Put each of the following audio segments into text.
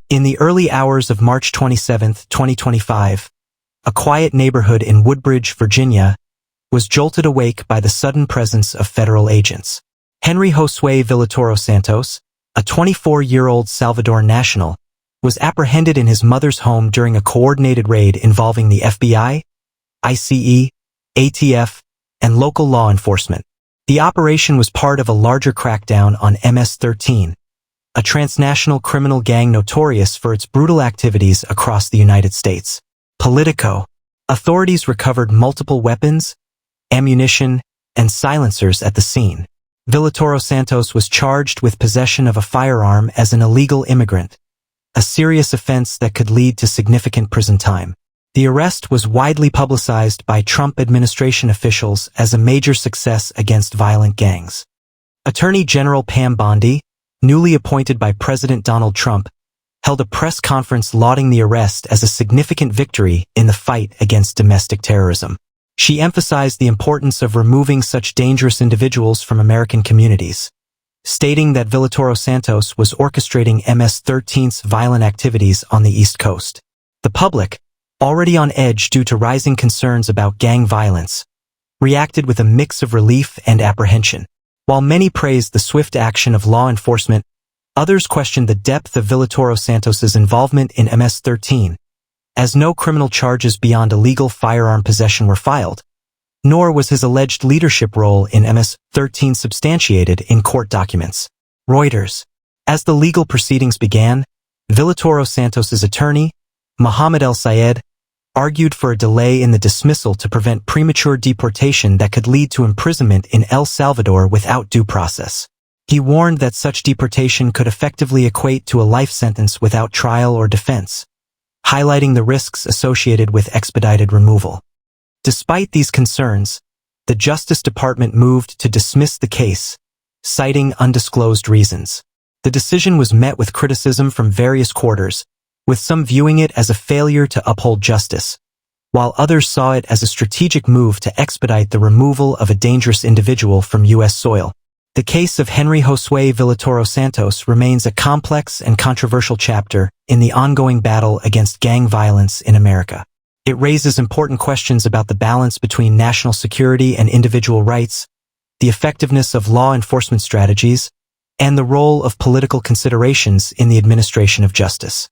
In the early hours of March 27, 2025, a quiet neighborhood in Woodbridge, Virginia, was jolted awake by the sudden presence of federal agents. Henry Josue Villatoro Santos, a 24-year-old Salvadoran national, was apprehended in his mother's home during a coordinated raid involving the FBI, ICE, ATF, and local law enforcement. The operation was part of a larger crackdown on MS-13, a transnational criminal gang notorious for its brutal activities across the United States. Politico. Authorities recovered multiple weapons, ammunition, and silencers at the scene. Villatoro Santos was charged with possession of a firearm as an illegal immigrant, a serious offense that could lead to significant prison time. The arrest was widely publicized by Trump administration officials as a major success against violent gangs. Attorney General Pam Bondi, newly appointed by President Donald Trump, held a press conference lauding the arrest as a significant victory in the fight against domestic terrorism. She emphasized the importance of removing such dangerous individuals from American communities, stating that Villatoro Santos was orchestrating MS-13's violent activities on the East Coast. The public, already on edge due to rising concerns about gang violence, reacted with a mix of relief and apprehension. While many praised the swift action of law enforcement, others questioned the depth of Villatoro Santos's involvement in MS-13, as no criminal charges beyond illegal firearm possession were filed, nor was his alleged leadership role in MS-13 substantiated in court documents. Reuters. As the legal proceedings began, Villatoro Santos's attorney, Mohammed El Sayed, argued for a delay in the dismissal to prevent premature deportation that could lead to imprisonment in El Salvador without due process. He warned that such deportation could effectively equate to a life sentence without trial or defense, highlighting the risks associated with expedited removal. Despite these concerns, the Justice Department moved to dismiss the case, citing undisclosed reasons. The decision was met with criticism from various quarters, with some viewing it as a failure to uphold justice, while others saw it as a strategic move to expedite the removal of a dangerous individual from U.S. soil. The case of Henry Josue Villatoro Santos remains a complex and controversial chapter in the ongoing battle against gang violence in America. It raises important questions about the balance between national security and individual rights, the effectiveness of law enforcement strategies, and the role of political considerations in the administration of justice.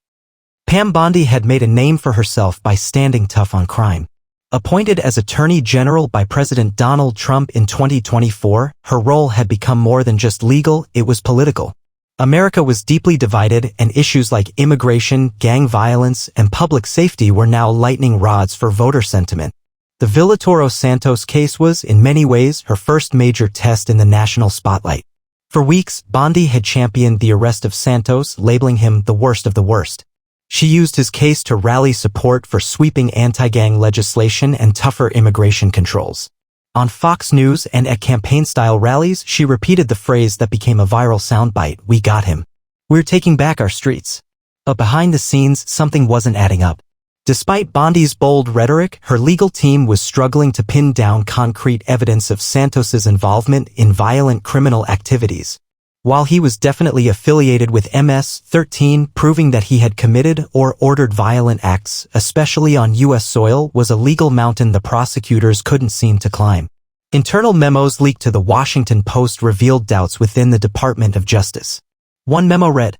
Pam Bondi had made a name for herself by standing tough on crime. Appointed as Attorney General by President Donald Trump in 2024, her role had become more than just legal, it was political. America was deeply divided, and issues like immigration, gang violence, and public safety were now lightning rods for voter sentiment. The Villatoro Santos case was, in many ways, her first major test in the national spotlight. For weeks, Bondi had championed the arrest of Santos, labeling him the worst of the worst. She used his case to rally support for sweeping anti-gang legislation and tougher immigration controls. On Fox News and at campaign-style rallies, she repeated the phrase that became a viral soundbite, "We got him. We're taking back our streets." But behind the scenes, something wasn't adding up. Despite Bondi's bold rhetoric, her legal team was struggling to pin down concrete evidence of Santos's involvement in violent criminal activities. While he was definitely affiliated with MS-13, proving that he had committed or ordered violent acts, especially on U.S. soil, was a legal mountain the prosecutors couldn't seem to climb. Internal memos leaked to the Washington Post revealed doubts within the Department of Justice. One memo read,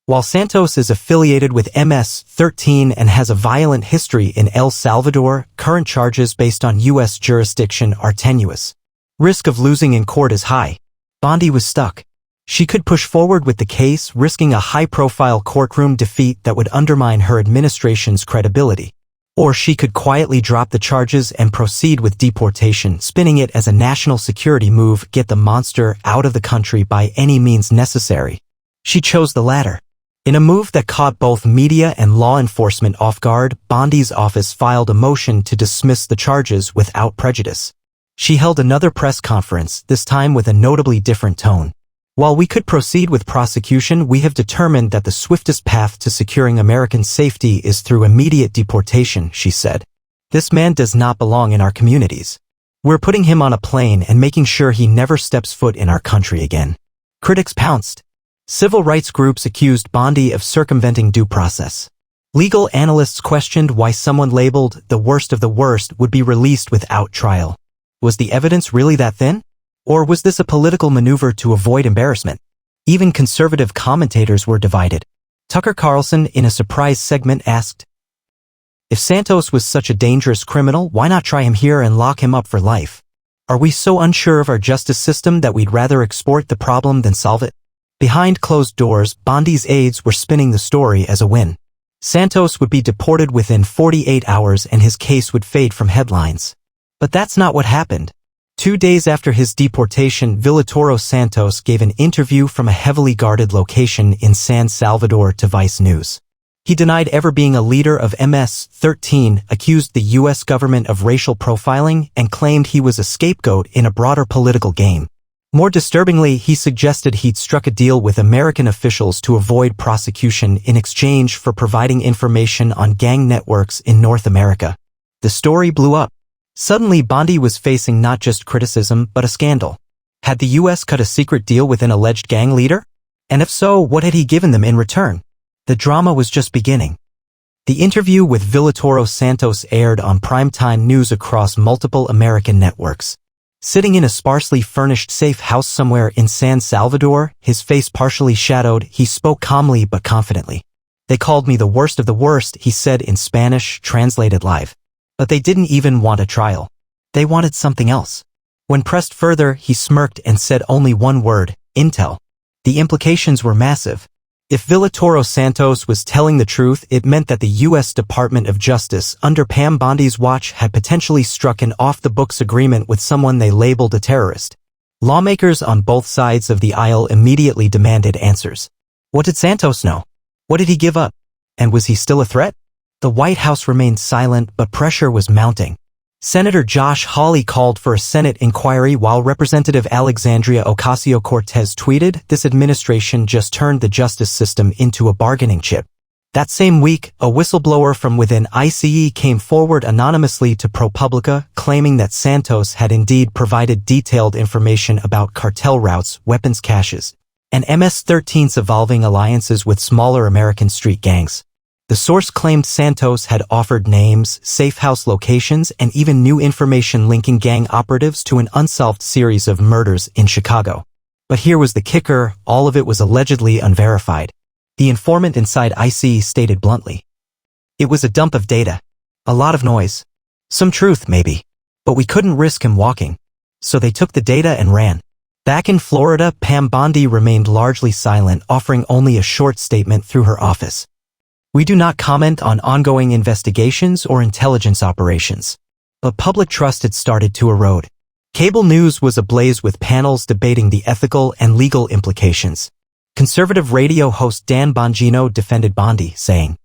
"While Santos is affiliated with MS-13 and has a violent history in El Salvador, current charges based on U.S. jurisdiction are tenuous. Risk of losing in court is high." Bondi was stuck. She could push forward with the case, risking a high-profile courtroom defeat that would undermine her administration's credibility. Or she could quietly drop the charges and proceed with deportation, spinning it as a national security move, get the monster out of the country by any means necessary. She chose the latter. In a move that caught both media and law enforcement off guard, Bondi's office filed a motion to dismiss the charges without prejudice. She held another press conference, this time with a notably different tone. "While we could proceed with prosecution, we have determined that the swiftest path to securing American safety is through immediate deportation," she said. "This man does not belong in our communities. We're putting him on a plane and making sure he never steps foot in our country again." Critics pounced. Civil rights groups accused Bondi of circumventing due process. Legal analysts questioned why someone labeled the worst of the worst would be released without trial. Was the evidence really that thin? Or was this a political maneuver to avoid embarrassment? Even conservative commentators were divided. Tucker Carlson, in a surprise segment, asked, "If Santos was such a dangerous criminal, why not try him here and lock him up for life? Are we so unsure of our justice system that we'd rather export the problem than solve it?" Behind closed doors, Bondi's aides were spinning the story as a win. Santos would be deported within 48 hours and his case would fade from headlines. But that's not what happened. 2 days after his deportation, Villatoro Santos gave an interview from a heavily guarded location in San Salvador to Vice News. He denied ever being a leader of MS-13, accused the U.S. government of racial profiling, and claimed he was a scapegoat in a broader political game. More disturbingly, he suggested he'd struck a deal with American officials to avoid prosecution in exchange for providing information on gang networks in North America. The story blew up. Suddenly, Bondi was facing not just criticism, but a scandal. Had the U.S. cut a secret deal with an alleged gang leader? And if so, what had he given them in return? The drama was just beginning. The interview with Villatoro Santos aired on primetime news across multiple American networks. Sitting in a sparsely furnished safe house somewhere in San Salvador, his face partially shadowed, he spoke calmly but confidently. "They called me the worst of the worst," he said in Spanish, translated live. But they didn't even want a trial. They wanted something else. When pressed further, he smirked and said only one word: intel. The implications were massive. If Villatoro Santos was telling the truth, it meant that the U.S. Department of Justice, under Pam Bondi's watch, had potentially struck an off-the-books agreement with someone they labeled a terrorist. Lawmakers on both sides of the aisle immediately demanded answers. What did Santos know? What did he give up? And was he still a threat? The White House remained silent, but pressure was mounting. Senator Josh Hawley called for a Senate inquiry while Representative Alexandria Ocasio-Cortez tweeted, "This administration just turned the justice system into a bargaining chip." That same week, a whistleblower from within ICE came forward anonymously to ProPublica, claiming that Santos had indeed provided detailed information about cartel routes, weapons caches, and MS-13's evolving alliances with smaller American street gangs. The source claimed Santos had offered names, safe house locations, and even new information linking gang operatives to an unsolved series of murders in Chicago. But here was the kicker: all of it was allegedly unverified. The informant inside ICE stated bluntly, "It was a dump of data. A lot of noise. Some truth, maybe. But we couldn't risk him walking. So they took the data and ran." Back in Florida, Pam Bondi remained largely silent, offering only a short statement through her office. "We do not comment on ongoing investigations or intelligence operations." But public trust had started to erode. Cable news was ablaze with panels debating the ethical and legal implications. Conservative radio host Dan Bongino defended Bondi, saying,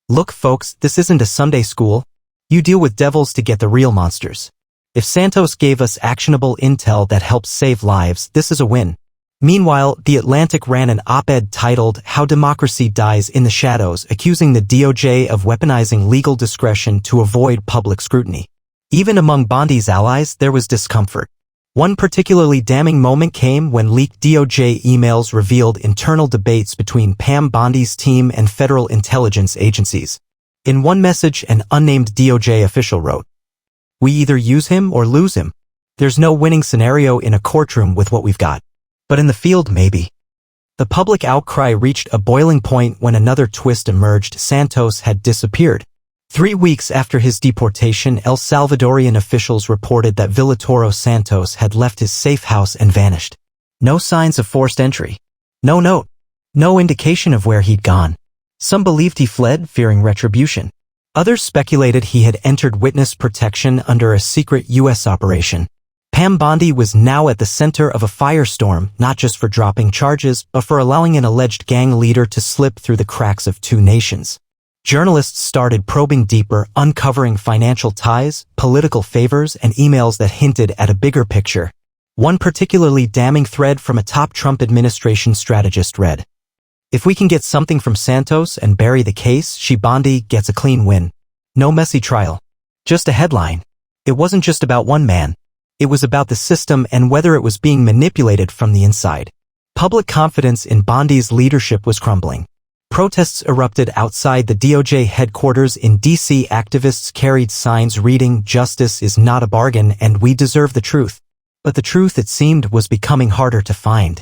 "Look, folks, this isn't a Sunday school. You deal with devils to get the real monsters. If Santos gave us actionable intel that helps save lives, this is a win." Meanwhile, The Atlantic ran an op-ed titled "How Democracy Dies in the Shadows," accusing the DOJ of weaponizing legal discretion to avoid public scrutiny. Even among Bondi's allies, there was discomfort. One particularly damning moment came when leaked DOJ emails revealed internal debates between Pam Bondi's team and federal intelligence agencies. In one message, an unnamed DOJ official wrote, "We either use him or lose him. There's no winning scenario in a courtroom with what we've got. But in the field, maybe." The public outcry reached a boiling point when another twist emerged: Santos had disappeared. 3 weeks after his deportation, El Salvadorian officials reported that Villatoro Santos had left his safe house and vanished. No signs of forced entry. No note. No indication of where he'd gone. Some believed he fled, fearing retribution. Others speculated he had entered witness protection under a secret U.S. operation. Pam Bondi was now at the center of a firestorm, not just for dropping charges, but for allowing an alleged gang leader to slip through the cracks of two nations. Journalists started probing deeper, uncovering financial ties, political favors, and emails that hinted at a bigger picture. One particularly damning thread from a top Trump administration strategist read, "If we can get something from Santos and bury the case, Bondi gets a clean win. No messy trial. Just a headline." It wasn't just about one man. It was about the system and whether it was being manipulated from the inside. Public confidence in Bondi's leadership was crumbling. Protests erupted outside the DOJ headquarters in D.C. Activists carried signs reading, "Justice is not a bargain and we deserve the truth." But the truth, it seemed, was becoming harder to find.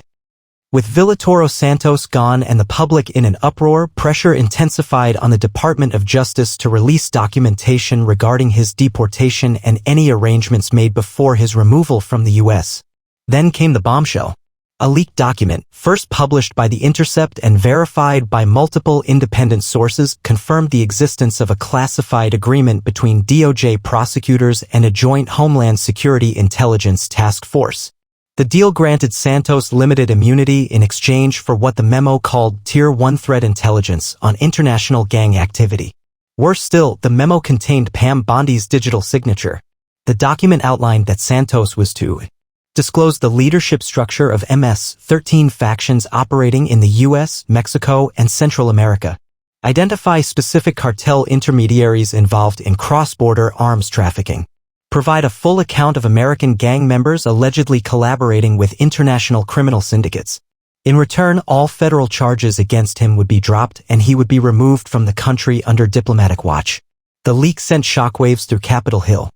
With Villatoro Santos gone and the public in an uproar, pressure intensified on the Department of Justice to release documentation regarding his deportation and any arrangements made before his removal from the U.S. Then came the bombshell. A leaked document, first published by The Intercept and verified by multiple independent sources, confirmed the existence of a classified agreement between DOJ prosecutors and a joint Homeland Security Intelligence Task Force. The deal granted Santos limited immunity in exchange for what the memo called Tier 1 threat intelligence on international gang activity. Worse still, the memo contained Pam Bondi's digital signature. The document outlined that Santos was to disclose the leadership structure of MS-13 factions operating in the U.S., Mexico, and Central America, identify specific cartel intermediaries involved in cross-border arms trafficking, provide a full account of American gang members allegedly collaborating with international criminal syndicates. In return, all federal charges against him would be dropped and he would be removed from the country under diplomatic watch. The leak sent shockwaves through Capitol Hill.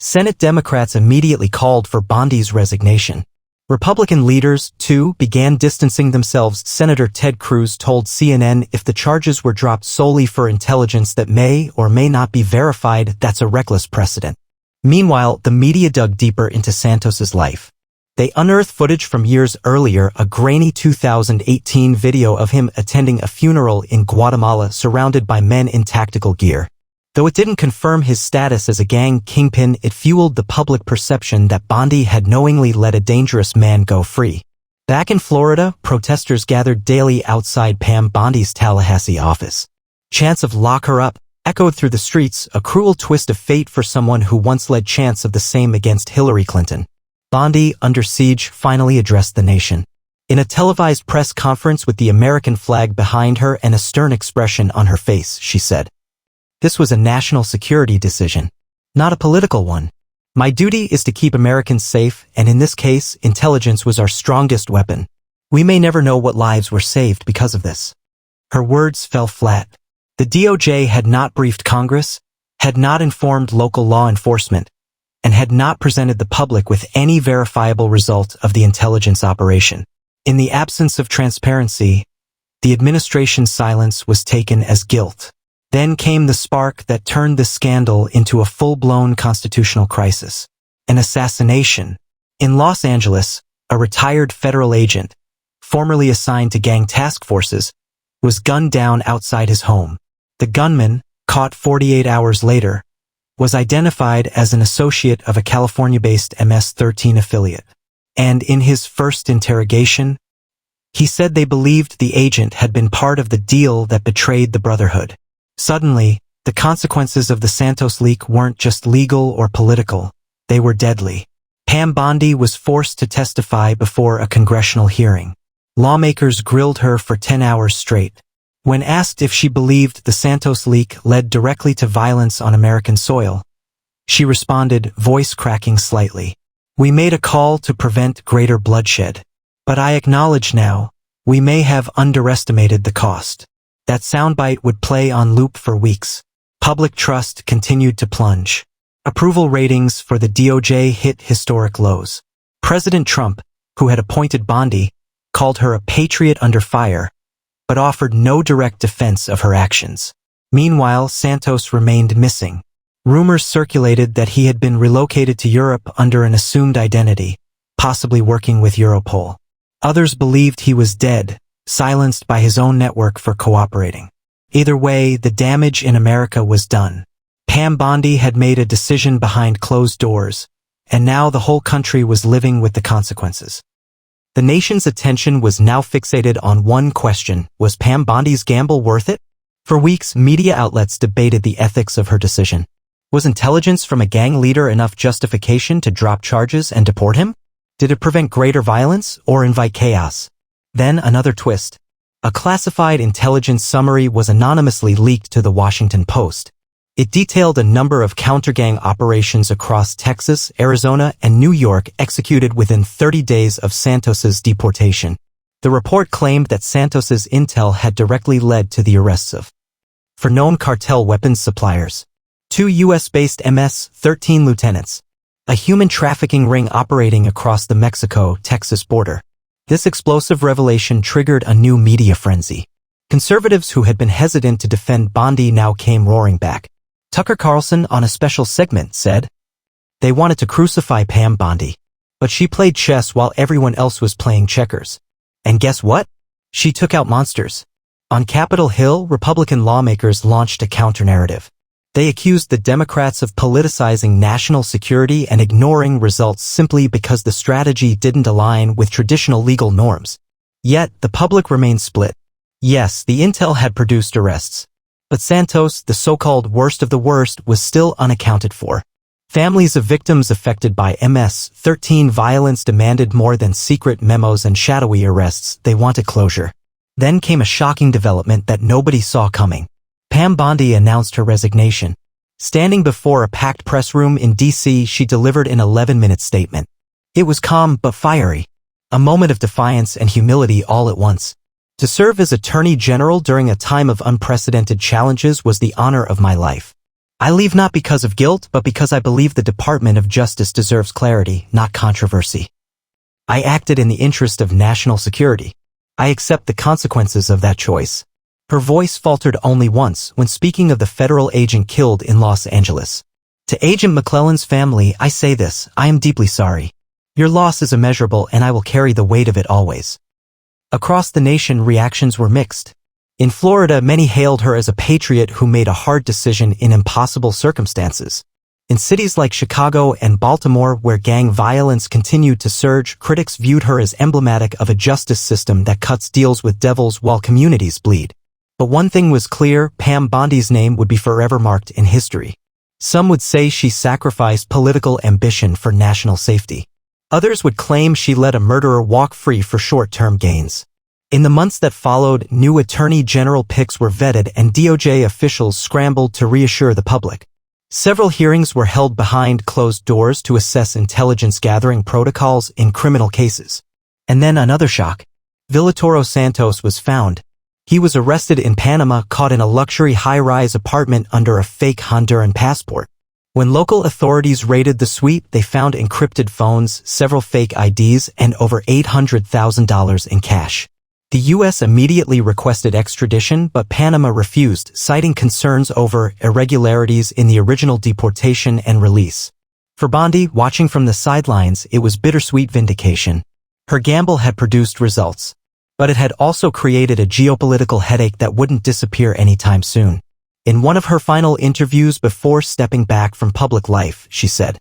Senate Democrats immediately called for Bondi's resignation. Republican leaders, too, began distancing themselves. Senator Ted Cruz told CNN if the charges were dropped solely for intelligence that may or may not be verified, that's a reckless precedent. Meanwhile, the media dug deeper into Santos's life. They unearthed footage from years earlier, a grainy 2018 video of him attending a funeral in Guatemala surrounded by men in tactical gear. Though it didn't confirm his status as a gang kingpin, it fueled the public perception that Bondi had knowingly let a dangerous man go free. Back in Florida, protesters gathered daily outside Pam Bondi's Tallahassee office. Chants of "lock her up" echoed through the streets, a cruel twist of fate for someone who once led chants of the same against Hillary Clinton. Bondi, under siege, finally addressed the nation. In a televised press conference with the American flag behind her and a stern expression on her face, she said, "This was a national security decision, not a political one. My duty is to keep Americans safe, and in this case, intelligence was our strongest weapon. We may never know what lives were saved because of this." Her words fell flat. The DOJ had not briefed Congress, had not informed local law enforcement, and had not presented the public with any verifiable result of the intelligence operation. In the absence of transparency, the administration's silence was taken as guilt. Then came the spark that turned the scandal into a full-blown constitutional crisis. An assassination. In Los Angeles, a retired federal agent, formerly assigned to gang task forces, was gunned down outside his home. The gunman, caught 48 hours later, was identified as an associate of a California-based MS-13 affiliate. And in his first interrogation, he said they believed the agent had been part of the deal that betrayed the Brotherhood. Suddenly, the consequences of the Santos leak weren't just legal or political, they were deadly. Pam Bondi was forced to testify before a congressional hearing. Lawmakers grilled her for 10 hours straight. When asked if she believed the Santos leak led directly to violence on American soil, she responded, voice cracking slightly, "We made a call to prevent greater bloodshed. But I acknowledge now, we may have underestimated the cost." That soundbite would play on loop for weeks. Public trust continued to plunge. Approval ratings for the DOJ hit historic lows. President Trump, who had appointed Bondi, called her a patriot under fire, but offered no direct defense of her actions. Meanwhile, Santos remained missing. Rumors circulated that he had been relocated to Europe under an assumed identity, possibly working with Europol. Others believed he was dead, silenced by his own network for cooperating. Either way, the damage in America was done. Pam Bondi had made a decision behind closed doors, and now the whole country was living with the consequences. The nation's attention was now fixated on one question: was Pam Bondi's gamble worth it? For weeks, media outlets debated the ethics of her decision. Was intelligence from a gang leader enough justification to drop charges and deport him? Did it prevent greater violence or invite chaos? Then another twist. A classified intelligence summary was anonymously leaked to the Washington Post. It detailed a number of counter-gang operations across Texas, Arizona, and New York executed within 30 days of Santos's deportation. The report claimed that Santos's intel had directly led to the arrests of four known cartel weapons suppliers, 2 U.S.-based MS-13 lieutenants, a human trafficking ring operating across the Mexico-Texas border. This explosive revelation triggered a new media frenzy. Conservatives who had been hesitant to defend Bondi now came roaring back. Tucker Carlson on a special segment said, "They wanted to crucify Pam Bondi, but she played chess while everyone else was playing checkers. And guess what? She took out monsters." On Capitol Hill, Republican lawmakers launched a counter-narrative. They accused the Democrats of politicizing national security and ignoring results simply because the strategy didn't align with traditional legal norms. Yet, the public remained split. Yes, the intel had produced arrests, but Santos, the so-called worst of the worst, was still unaccounted for. Families of victims affected by MS-13 violence demanded more than secret memos and shadowy arrests. They wanted closure. Then came a shocking development that nobody saw coming. Pam Bondi announced her resignation. Standing before a packed press room in D.C., she delivered an 11-minute statement. It was calm but fiery, a moment of defiance and humility all at once. To serve as Attorney General during a time of unprecedented challenges was the honor of my life. I leave not because of guilt, but because I believe the Department of Justice deserves clarity, not controversy. I acted in the interest of national security. I accept the consequences of that choice. Her voice faltered only once when speaking of the federal agent killed in Los Angeles. To Agent McClellan's family, I say this: I am deeply sorry. Your loss is immeasurable and I will carry the weight of it always. Across the nation, reactions were mixed. In Florida, many hailed her as a patriot who made a hard decision in impossible circumstances. In cities like Chicago and Baltimore, where gang violence continued to surge, critics viewed her as emblematic of a justice system that cuts deals with devils while communities bleed. But one thing was clear: Pam Bondi's name would be forever marked in history. Some would say she sacrificed political ambition for national safety. Others would claim she let a murderer walk free for short-term gains. In the months that followed, new Attorney General picks were vetted and DOJ officials scrambled to reassure the public. Several hearings were held behind closed doors to assess intelligence gathering protocols in criminal cases. And then another shock. Villatoro Santos was found. He was arrested in Panama, caught in a luxury high-rise apartment under a fake Honduran passport. When local authorities raided the suite, they found encrypted phones, several fake IDs, and over $800,000 in cash. The U.S. immediately requested extradition, but Panama refused, citing concerns over irregularities in the original deportation and release. For Bondi, watching from the sidelines, it was bittersweet vindication. Her gamble had produced results, but it had also created a geopolitical headache that wouldn't disappear anytime soon. In one of her final interviews before stepping back from public life, she said,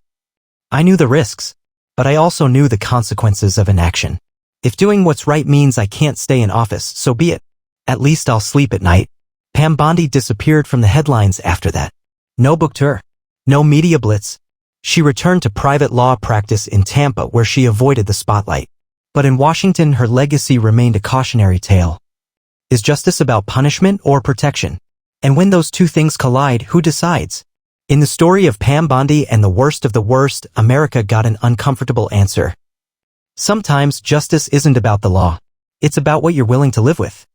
"I knew the risks, but I also knew the consequences of inaction. If doing what's right means I can't stay in office, so be it. At least I'll sleep at night." Pam Bondi disappeared from the headlines after that. No book tour. No media blitz. She returned to private law practice in Tampa, where she avoided the spotlight. But in Washington, her legacy remained a cautionary tale. Is justice about punishment or protection? And when those two things collide, who decides? In the story of Pam Bondi and the worst of the worst, America got an uncomfortable answer. Sometimes justice isn't about the law. It's about what you're willing to live with.